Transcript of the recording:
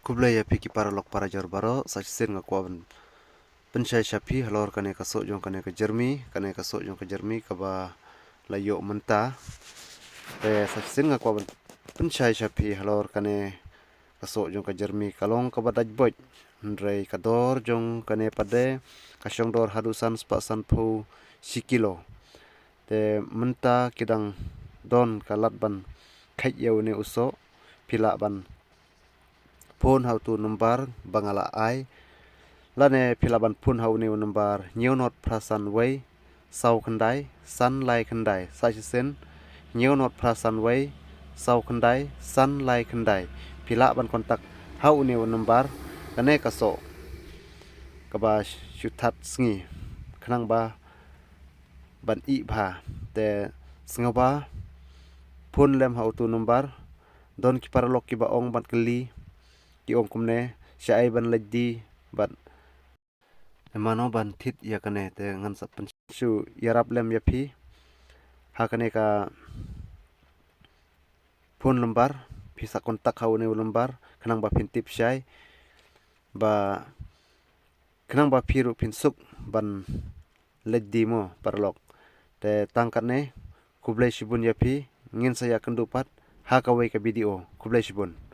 Kublaya piki paralog para jarbaro sachsen ngakwaban penchai shapi halor kane kasok jong kane ke Jermi kane kasok jong ke Jermi kaba layo menta te sachsen ngakwaban penchai shapi halor kane kasok jong ke Jermi kalong kaba dajboj ndrei kador jong kane pade kasyong dor hadusan spasan pu sikilo te menta kidang don kalat ban khat yau ne uso pila ban phone how to number bangala ai lane philaban phone how ne number new not prasan way sau khandai san lai khandai saisen new not prasan way sau khandai san lai khandai philaban kontak how ne number kane kaso kaba shuthat sngi khnang ba ban I bha te sngoba phone lem how to number don ki paralok ki ba ong ban kli ki ong kumne shai ban laddi ban emano ban thit ya kane te ngan sap pen su yarap lem ya phi ha kane ka phone number phi sa kontak haw ne number khnang ba phin tip shai ba khnang ba phiru phin suk ban laddi mo paralok te tangkat ne kublai shibun ya phi ngin saya kendupat ha ka wei ka video kublai shibun